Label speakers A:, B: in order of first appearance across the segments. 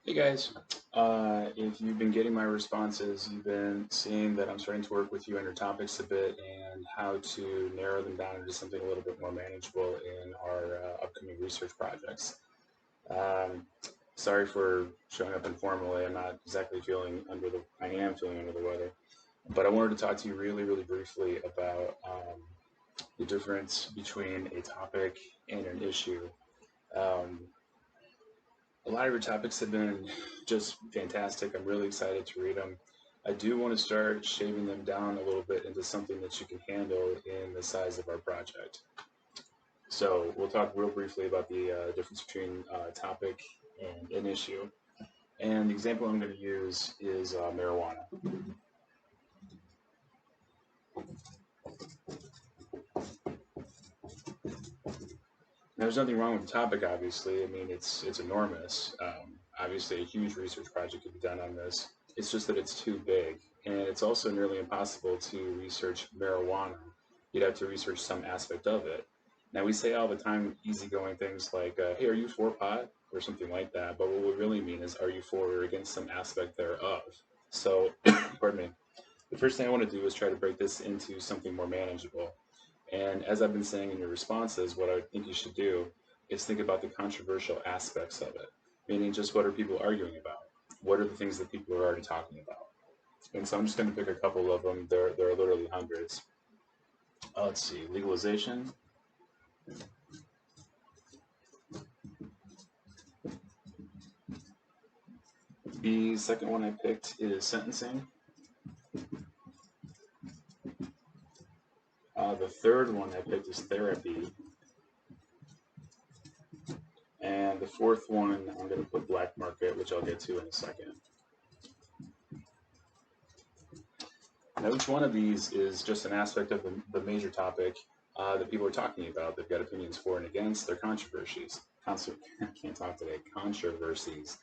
A: Hey guys, if you've been getting my responses, you've been seeing that I'm starting to work with you on your topics a bit and how to narrow them down into something a little bit more manageable in our upcoming research projects. Um, Sorry for showing up informally. I'm not exactly I am feeling under the weather, but I wanted to talk to you really briefly about the difference between a topic and an issue. Um, A lot of your topics have been just fantastic. I'm really excited to read them. I do want to start shaving them down a little bit into something that you can handle in the size of our project. So we'll talk real briefly about the difference between topic and an issue. And the example I'm going to use is marijuana. Now, there's nothing wrong with the topic, obviously. I mean, it's enormous. Obviously, a huge research project could be done on this. It's just that it's too big, and it's also nearly impossible to research marijuana. You'd have to research some aspect of it. Now, we say all the time easygoing things like, "Hey, are you for pot?" or something like that. But what we really mean is, are you for or against some aspect thereof? So, pardon me. The first thing I want to do is try to break this into something more manageable. And as I've been saying in your responses, what I think you should do is think about the controversial aspects of it, meaning just what are people arguing about? What are the things that people are already talking about? And so I'm just going to pick a couple of them. There are literally hundreds. Let's see, legalization. The second one I picked is sentencing. The third one I picked is therapy. And the fourth one, I'm going to put black market, which I'll get to in a second. Now, each one of these is just an aspect of the major topic that people are talking about. They've got opinions for and against. They're controversies. I can't talk today. Controversies.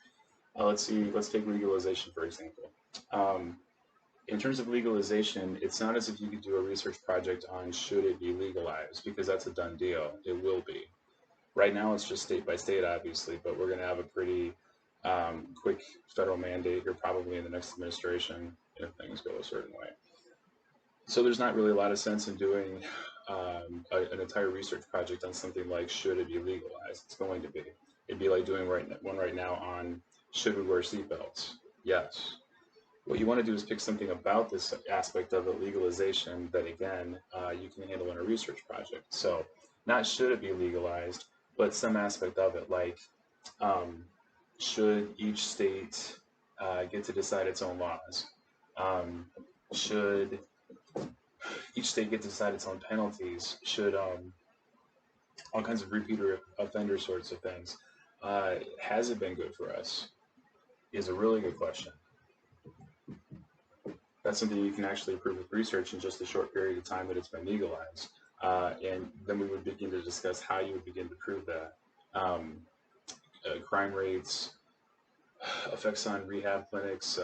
A: Let's see. Let's take legalization for example. Um, in terms of legalization, it's not as if you could do a research project on should it be legalized because that's a done deal. It will be. Right now, it's just state by state, obviously, but we're going to have a pretty quick federal mandate here probably in the next administration if things go a certain way. So there's not really a lot of sense in doing an entire research project on something like should it be legalized? It's going to be. It'd be like doing one right now on should we wear seatbelts? Yes. What you want to do is pick something about this aspect of it, legalization, that again you can handle in a research project. So not should it be legalized, but some aspect of it, like um, should each state get to decide its own laws? Um, should each state get to decide its own penalties? Should all kinds of repeater offender sorts of things? Has it been good for us? Is a really good question. That's something you can actually prove with research in just a short period of time that it's been legalized. And then we would begin to discuss how you would begin to prove that. Um, Crime rates, effects on rehab clinics,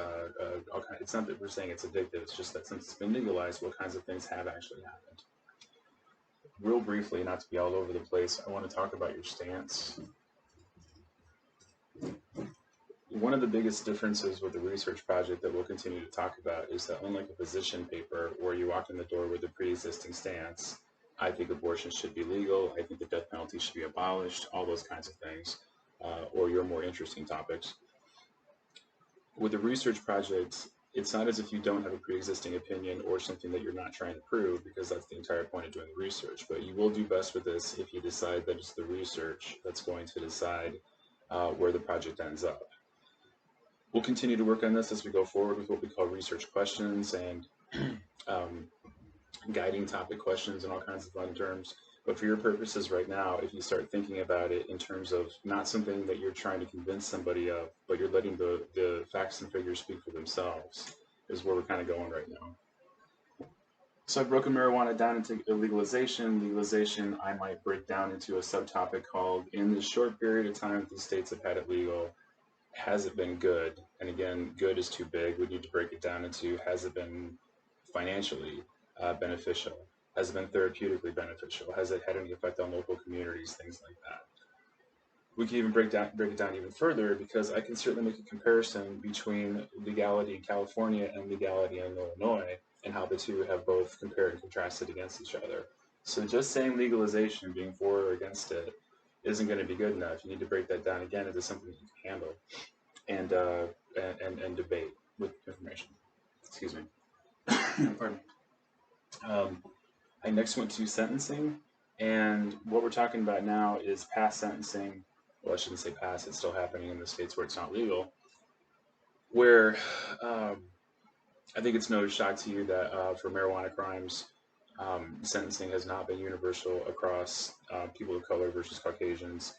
A: all kinds. It's not that we're saying it's addictive. It's just that since it's been legalized, what kinds of things have actually happened? Real briefly, not to be all over the place, I want to talk about your stance. One of the biggest differences with the research project that we'll continue to talk about is that unlike a position paper where you walk in the door with a pre-existing stance, I think abortion should be legal, I think the death penalty should be abolished, all those kinds of things, or your more interesting topics. With a research project, it's not as if you don't have a pre-existing opinion or something that you're not trying to prove, because that's the entire point of doing research. But you will do best with this if you decide that it's the research that's going to decide where the project ends up. We'll continue to work on this as we go forward with what we call research questions and um, guiding topic questions and all kinds of fun terms. But for your purposes right now, if you start thinking about it in terms of not something that you're trying to convince somebody of, but you're letting the facts and figures speak for themselves, is where we're kind of going right now. So I've broken marijuana down into legalization. Legalization, I might break down into a subtopic called, in this short period of time that these states have had it legal, has it been good? And again, good is too big. We need to break it down into has it been financially beneficial? Has it been therapeutically beneficial? Has it had any effect on local communities? Things like that. we can even break it down even further, because I can certainly make a comparison between legality in California and legality in Illinois, and how the two have both compared and contrasted against each other. So just saying legalization, being for or against it, isn't going to be good enough. You need to break that down again into something you can handle and debate with information. Excuse me. Pardon me. I next went to sentencing, and what we're talking about now is past sentencing. Well, I shouldn't say past; it's still happening in the states where it's not legal. Where I think it's no shock to you that for marijuana crimes, sentencing has not been universal across people of color versus Caucasians,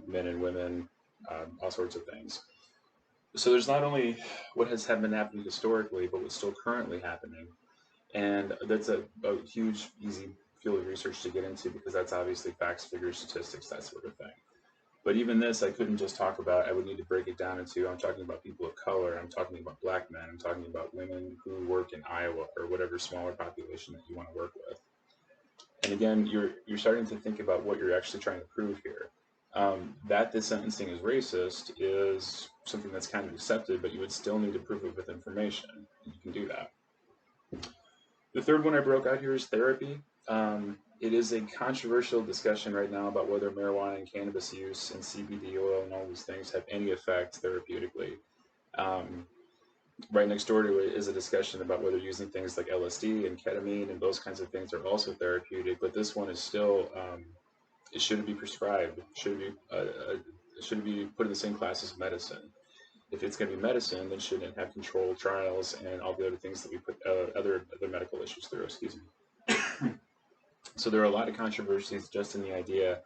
A: men and women, all sorts of things. So there's not only what has been happening historically, but what's still currently happening. And that's a huge, easy field of research to get into, because that's obviously facts, figures, statistics, that sort of thing. But even this, I couldn't just talk about. I would need to break it down into, I'm talking about people of color, I'm talking about black men, I'm talking about women who work in Iowa, or whatever smaller population that you want to work with. And again, you're starting to think about what you're actually trying to prove here. That this sentencing is racist is something that's kind of accepted, but you would still need to prove it with information. And you can do that. The third one I broke out here is therapy. It is a controversial discussion right now about whether marijuana and cannabis use and CBD oil and all these things have any effect therapeutically. Right next door to it is a discussion about whether using things like LSD and ketamine and those kinds of things are also therapeutic, but this one is still, it shouldn't be prescribed, it shouldn't be put in the same class as medicine. If it's going to be medicine, then shouldn't it have controlled trials and all the other things that we put other medical issues through, excuse me. So there are a lot of controversies just in the idea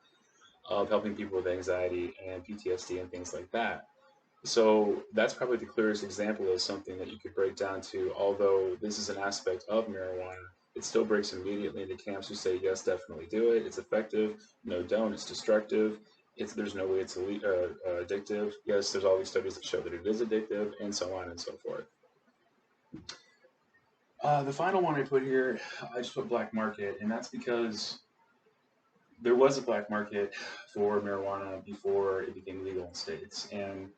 A: of helping people with anxiety and PTSD and things like that. So that's probably the clearest example of something that you could break down to. Although this is an aspect of marijuana, it still breaks immediately into camps who say, yes, definitely do it, it's effective, no, don't, it's destructive, there's no way it's addictive. Yes, there's all these studies that show that it is addictive, and so on and so forth. The final one I put here, I just put black market, and that's because there was a black market for marijuana before it became legal in states. And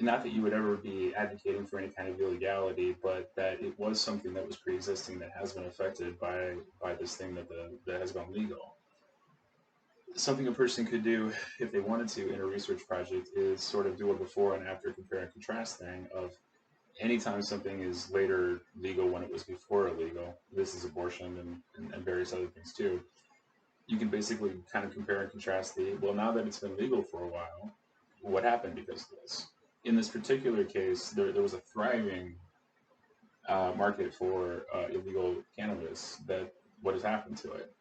A: not that you would ever be advocating for any kind of illegality, but that it was something that was pre-existing that has been affected by this thing that has gone legal. Something a person could do if they wanted to in a research project is sort of do a before and after compare and contrast thing of anytime something is later legal when it was before illegal. This is abortion and various other things too. You can basically kind of compare and contrast well, now that it's been legal for a while, what happened because of this? In this particular case, there was a thriving market for illegal cannabis. What has happened to it?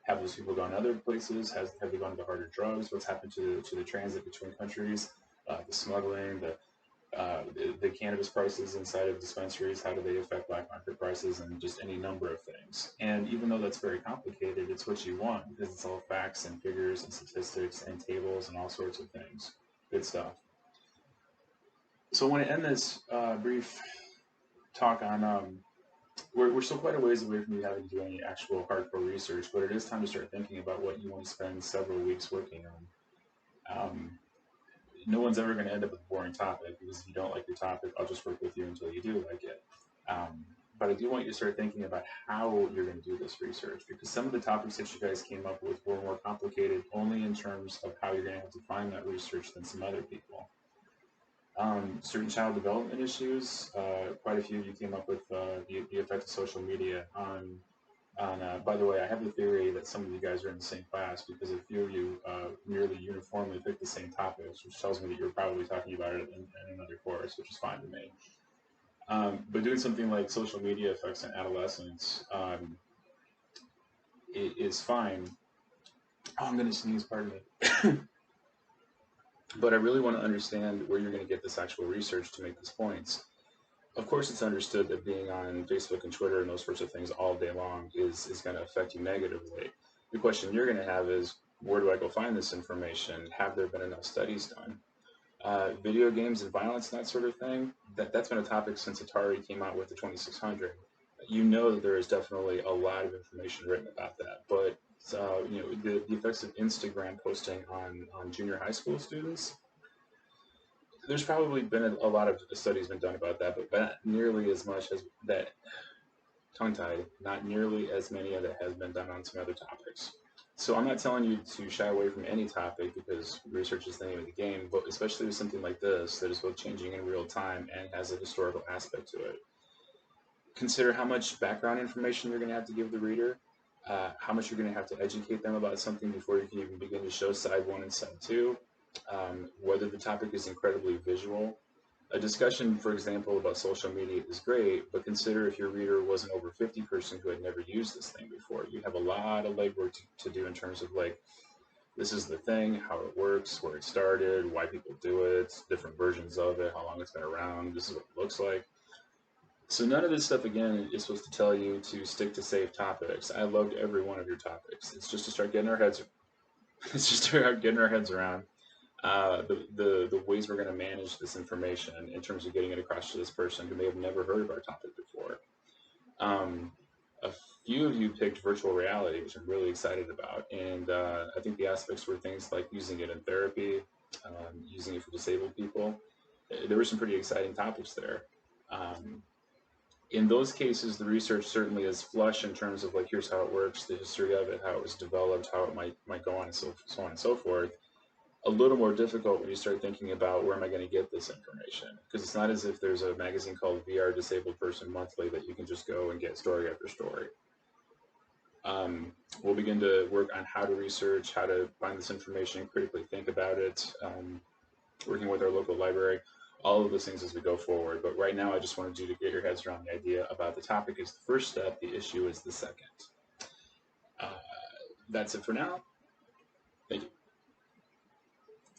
A: Have those people gone other places? Have they gone to harder drugs? What's happened to the transit between countries? The smuggling, the cannabis prices inside of dispensaries, how do they affect black market prices, and just any number of things. And even though that's very complicated, it's what you want, because it's all facts and figures and statistics and tables and all sorts of things. Good stuff. So I want to end this brief talk on, we're still quite a ways away from you having to do any actual hardcore research, but it is time to start thinking about what you want to spend several weeks working on. No one's ever going to end up with a boring topic, because if you don't like your topic, I'll just work with you until you do like it. But I do want you to start thinking about how you're going to do this research, because some of the topics that you guys came up with were more complicated only in terms of how you're going to have to find that research than some other people. Certain child development issues, quite a few of you came up with the effect of social media on by the way, I have the theory that some of you guys are in the same class, because a few of you nearly uniformly picked the same topics, which tells me that you're probably talking about it in another course, which is fine to me. But doing something like social media effects on adolescents is fine. Oh, I'm going to sneeze, pardon me. But I really want to understand where you're going to get this actual research to make these points. Of course, it's understood that being on Facebook and Twitter and those sorts of things all day long is going to affect you negatively. The question you're going to have is, where do I go find this information? Have there been enough studies done? Video games and violence and that sort of thing, that's been a topic since Atari came out with the 2600. You know that there is definitely a lot of information written about that, but the effects of Instagram posting on junior high school students. There's probably been a lot of studies been done about that, but not nearly as much as that. Tongue tied, not nearly as many of it has been done on some other topics. So I'm not telling you to shy away from any topic because research is the name of the game, but especially with something like this that is both changing in real time and has a historical aspect to it. Consider how much background information you're going to have to give the reader, how much you're going to have to educate them about something before you can even begin to show side one and side two, whether the topic is incredibly visual. A discussion, for example, about social media is great, but consider if your reader was an over 50 person who had never used this thing before. You have a lot of legwork to do in terms of like, this is the thing, how it works, where it started, why people do it, different versions of it, how long it's been around, this is what it looks like. So none of this stuff, again, is supposed to tell you to stick to safe topics. I loved every one of your topics. It's just to start getting our heads, it's just to start getting our heads around the ways we're going to manage this information in terms of getting it across to this person who may have never heard of our topic before. Um, a few of you picked virtual reality, which I'm really excited about, and I think the aspects were things like using it in therapy, using it for disabled people. There were some pretty exciting topics there. Um, in those cases, the research certainly is flush in terms of like here's how it works, the history of it, how it was developed, how it might go on, and so on and so forth. A little more difficult when you start thinking about where am I going to get this information, because it's not as if there's a magazine called VR Disabled Person Monthly that you can just go and get story after story. We'll begin to work on how to research, how to find this information, critically think about it, working with our local library, all of those things as we go forward. But right now, I just wanted you to get your heads around the idea about the topic is the first step, the issue is the second. Uh, that's it for now. Thank you.